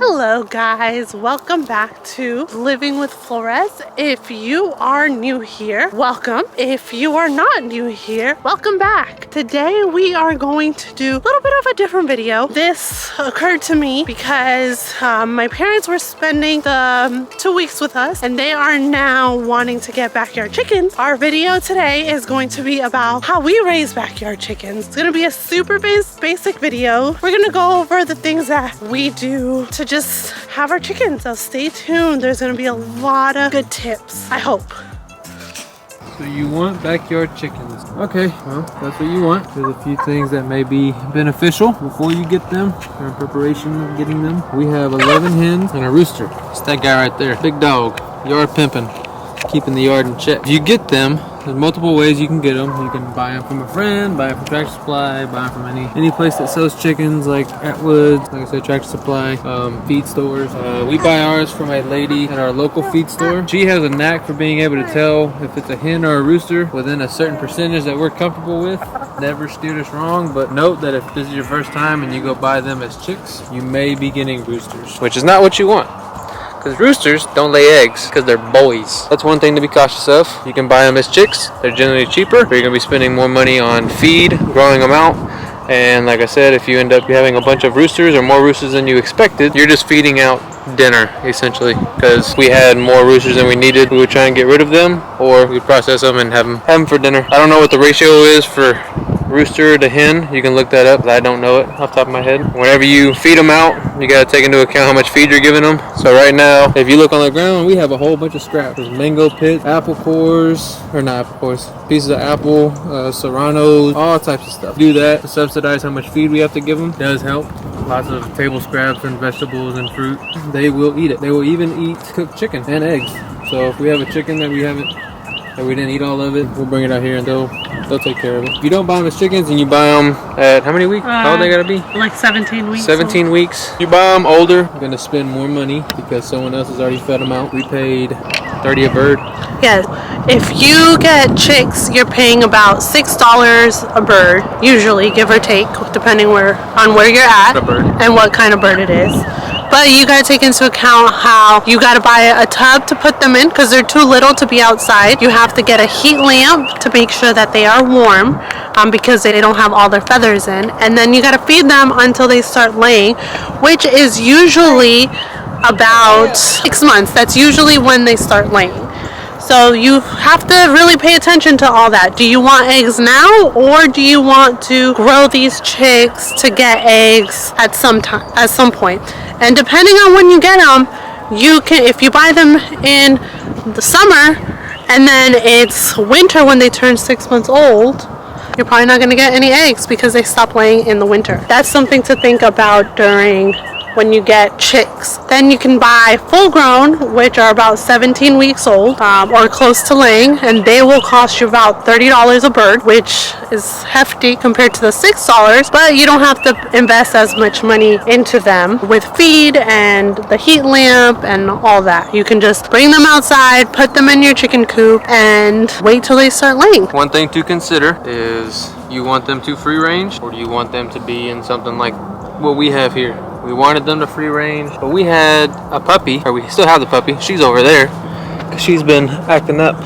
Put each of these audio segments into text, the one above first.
Hello guys, welcome back to Living with Flores. If you are new here, welcome. If you are not new here, welcome back. Today we are going to do a little bit of a different video. This occurred to me because my parents were spending the 2 weeks with us and they are now wanting to get backyard chickens. Our video today is going to be about how we raise backyard chickens. It's going to be a super basic video. We're going to go over the things that we do to just have our chickens, so stay tuned. There's gonna be a lot of good tips, I hope. So you want backyard chickens. Okay, well, that's what you want. There's a few things that may be beneficial before you get them, or in preparation of getting them. We have 11 hens and a rooster. It's that guy right there, big dog, yard pimping, keeping the yard in check. If you get them, there's multiple ways you can get them. You can buy them from a friend, buy them from Tractor Supply, buy them from any place that sells chickens, like Atwoods, like I said, Tractor Supply, feed stores. We buy ours from a lady at our local feed store. She has a knack for being able to tell if it's a hen or a rooster within a certain percentage that we're comfortable with. Never steered us wrong, but note that if this is your first time and you go buy them as chicks, you may be getting roosters, which is not what you want. Because roosters don't lay eggs because they're boys. That's one thing to be cautious of. You can buy them as chicks. They're generally cheaper, but you're going to be spending more money on feed, growing them out. And like I said, if you end up having a bunch of roosters or more roosters than you expected, you're just feeding out dinner, essentially. Because we had more roosters than we needed, we would try and get rid of them, or we'd process them and have them for dinner. I don't know what the ratio is for rooster to hen. You can look that up, but I don't know it off the top of my head. Whenever you feed them out, you got to take into account how much feed you're giving them. So right now, if you look on the ground, we have a whole bunch of scraps. There's mango pits, apple cores, or not apple cores, pieces of apple, serranos, all types of stuff. Do that to subsidize how much feed we have to give them. It does help. Lots of table scraps and vegetables and fruit. They will eat it. They will even eat cooked chicken and eggs. So if we have a chicken that we didn't eat all of it, we'll bring it out here and they'll take care of it. If you don't buy them as chickens and you buy them at how many weeks? How old they gotta be? Like 17 weeks. 17 weeks. You buy them older, you're gonna spend more money because someone else has already fed them out. We paid $30 a bird. Yes, if you get chicks, you're paying about $6 a bird, usually, give or take, depending on where you're at and what kind of bird it is. But you gotta take into account how you gotta buy a tub to put them in because they're too little to be outside. You have to get a heat lamp to make sure that they are warm because they don't have all their feathers in. And then you gotta feed them until they start laying, which is usually about 6 months. That's usually when they start laying. So you have to really pay attention to all that. Do you want eggs now, or do you want to grow these chicks to get eggs at some point? And depending on when you get them, you can, if you buy them in the summer and then it's winter when they turn 6 months old, you're probably not going to get any eggs because they stop laying in the winter. That's something to think about during when you get chicks. Then you can buy full grown, which are about 17 weeks old or close to laying, and they will cost you about $30 a bird, which is hefty compared to the $6, but you don't have to invest as much money into them with feed and the heat lamp and all that. You can just bring them outside, put them in your chicken coop, and wait till they start laying. One thing to consider is, you want them to free range, or do you want them to be in something like what we have here? We wanted them to free range, but we had a puppy, or we still have the puppy. She's over there because she's been acting up.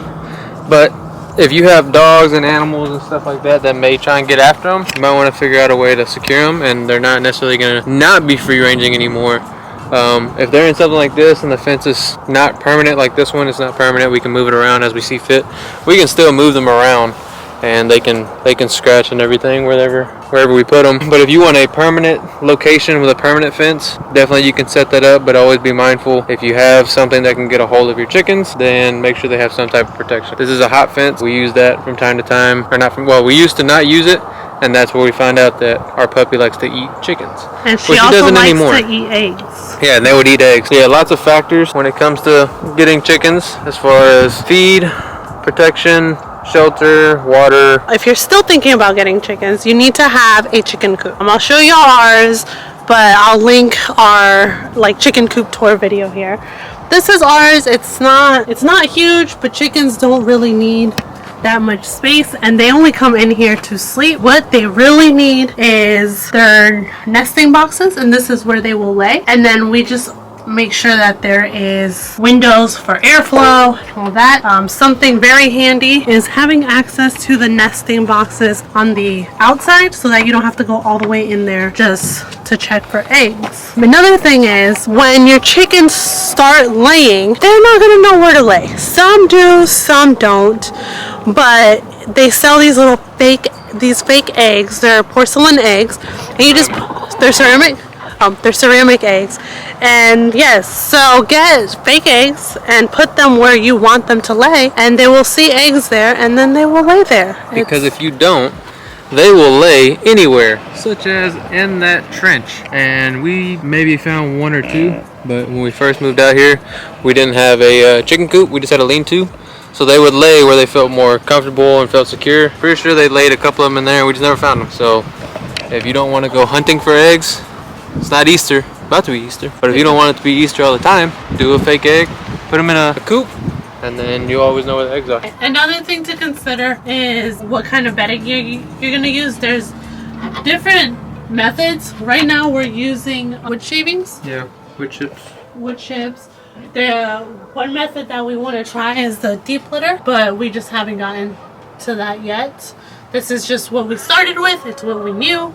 But if you have dogs and animals and stuff like that that may try and get after them, you might want to figure out a way to secure them, and they're not necessarily going to not be free ranging anymore. If they're in something like this and the fence is not permanent, like this one is not permanent, we can move it around as we see fit. We can still move them around, and they can scratch and everything wherever we put them. But if you want a permanent location with a permanent fence, definitely you can set that up, but always be mindful. If you have something that can get a hold of your chickens, then make sure they have some type of protection. This is a hot fence. We use that from time to time, we used to not use it, and that's where we find out that our puppy likes to eat chickens. And she also likes to eat eggs. Yeah, and they would eat eggs. Yeah, lots of factors when it comes to getting chickens, as far as feed, protection, shelter, water. If you're still thinking about getting chickens, you need to have a chicken coop. I'll show you ours, but I'll link our chicken coop tour video here. This is ours. It's not huge, but chickens don't really need that much space, and they only come in here to sleep. What they really need is their nesting boxes, and this is where they will lay. And then we just make sure that there is windows for airflow, all that. Something very handy is having access to the nesting boxes on the outside so that you don't have to go all the way in there just to check for eggs. Another thing is when your chickens start laying, they're not going to know where to lay. Some do, some don't, but they sell these little fake eggs. They're porcelain eggs, and you just, they're ceramic. They're ceramic eggs. And yes, so get fake eggs and put them where you want them to lay, and they will see eggs there, and then they will lay there. Because if you don't, they will lay anywhere, such as in that trench. And we maybe found one or two, but when we first moved out here, we didn't have a chicken coop. We just had a lean-to. So they would lay where they felt more comfortable and felt secure. Pretty sure they laid a couple of them in there, and we just never found them. So if you don't want to go hunting for eggs, it's not Easter, about to be Easter, but if you don't want it to be Easter all the time, do a fake egg, put them in a coop, and then you always know where the eggs are. Another thing to consider is what kind of bedding you're going to use. There's different methods. Right now we're using wood shavings. Yeah, wood chips. Wood chips. The one method that we want to try is the deep litter, but we just haven't gotten to that yet. This is just what we started with. It's what we knew.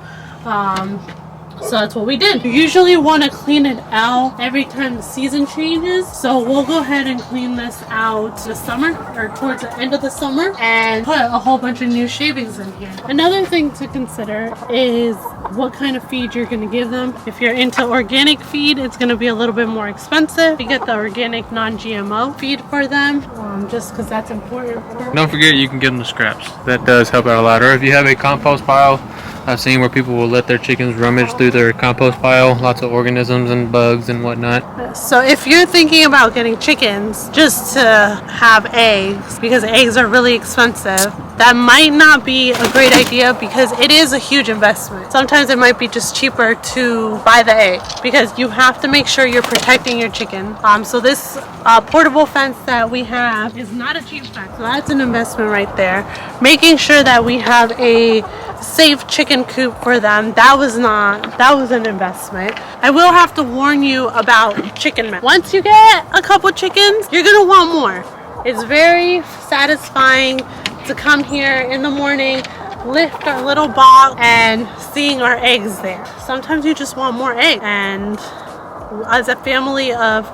So that's what we did. You usually want to clean it out every time the season changes. So we'll go ahead and clean this out this summer, or towards the end of the summer, and put a whole bunch of new shavings in here. Another thing to consider is what kind of feed you're going to give them. If you're into organic feed, it's going to be a little bit more expensive. You get the organic non-GMO feed for them, just because that's important. Don't forget you can give them the scraps. That does help out a lot. Or if you have a compost pile, I've seen where people will let their chickens rummage through their compost pile, lots of organisms and bugs and whatnot. So if you're thinking about getting chickens just to have eggs, because eggs are really expensive, that might not be a great idea because it is a huge investment. Sometimes it might be just cheaper to buy the egg because you have to make sure you're protecting your chicken. So this portable fence that we have is not a cheap fence. So that's an investment right there. Making sure that we have a safe chicken coop for them, that was an investment. I will have to warn you about chicken mess. Once you get a couple chickens, you're gonna want more. It's very satisfying to come here in the morning, lift our little box, and seeing our eggs there. Sometimes you just want more eggs, and as a family of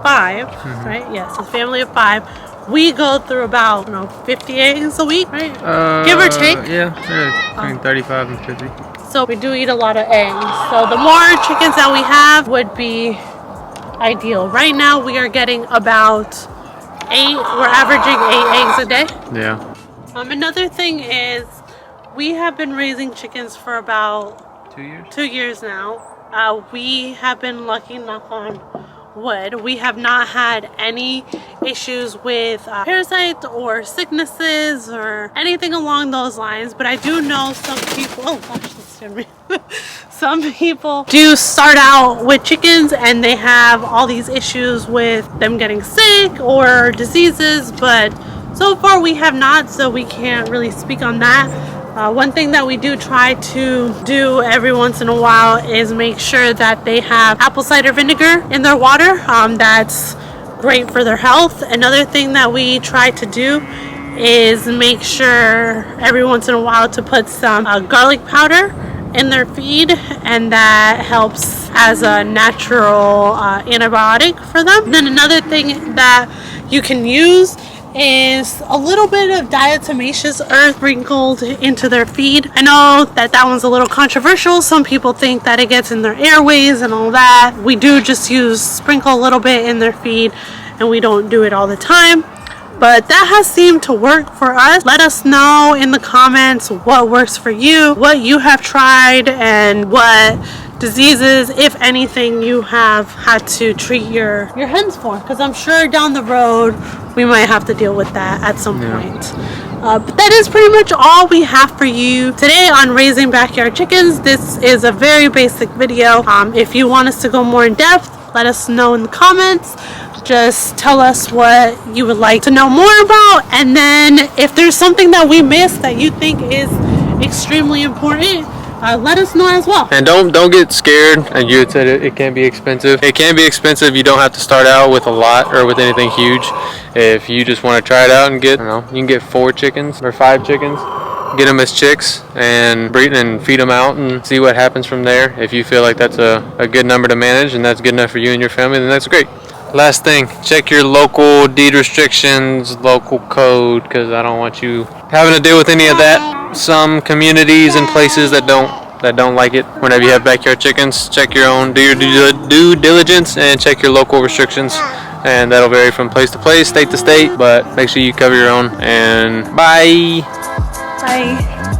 5, right? Yes, a family of 5. We go through about 50 eggs a week, right? Give or take. Yeah, between 35 and 50. So we do eat a lot of eggs. So the more chickens that we have would be ideal. Right now we are getting about 8. We're averaging 8 eggs a day. Yeah. Another thing is we have been raising chickens for about 2 years. 2 years now. We have been lucky, knock on wood. We have not had any issues with parasites or sicknesses or anything along those lines, but I do know some people, oh gosh, that's scared me. Some people do start out with chickens and they have all these issues with them getting sick or diseases, but so far we have not, so we can't really speak on that. One thing that we do try to do every once in a while is make sure that they have apple cider vinegar in their water. That's great for their health. Another thing that we try to do is make sure every once in a while to put some garlic powder in their feed, and that helps as a natural antibiotic for them. And then another thing that you can use is a little bit of diatomaceous earth sprinkled into their feed. I know that one's a little controversial. Some people think that it gets in their airways and all that. We do just sprinkle a little bit in their feed, and we don't do it all the time. But that has seemed to work for us. Let us know in the comments what works for you, what you have tried, and what diseases, if anything, you have had to treat your hens for. Because I'm sure down the road we might have to deal with that at some point. But that is pretty much all we have for you today on raising backyard chickens. This is a very basic video. If you want us to go more in depth, let us know in the comments. Just tell us what you would like to know more about, and then if there's something that we missed that you think is extremely important, let us know as well. And don't get scared. And you had said it can be expensive. It can be expensive. You don't have to start out with a lot or with anything huge. If you just want to try it out and get, you can get 4 chickens or 5 chickens. Get them as chicks and breed and feed them out and see what happens from there. If you feel like that's a good number to manage and that's good enough for you and your family, then that's great. Last thing, check your local deed restrictions, local code, because I don't want you having to deal with any of that. Some communities and places that don't like it. Whenever you have backyard chickens, check your own, do your due diligence and check your local restrictions. And that'll vary from place to place, state to state, but make sure you cover your own. And bye. Bye.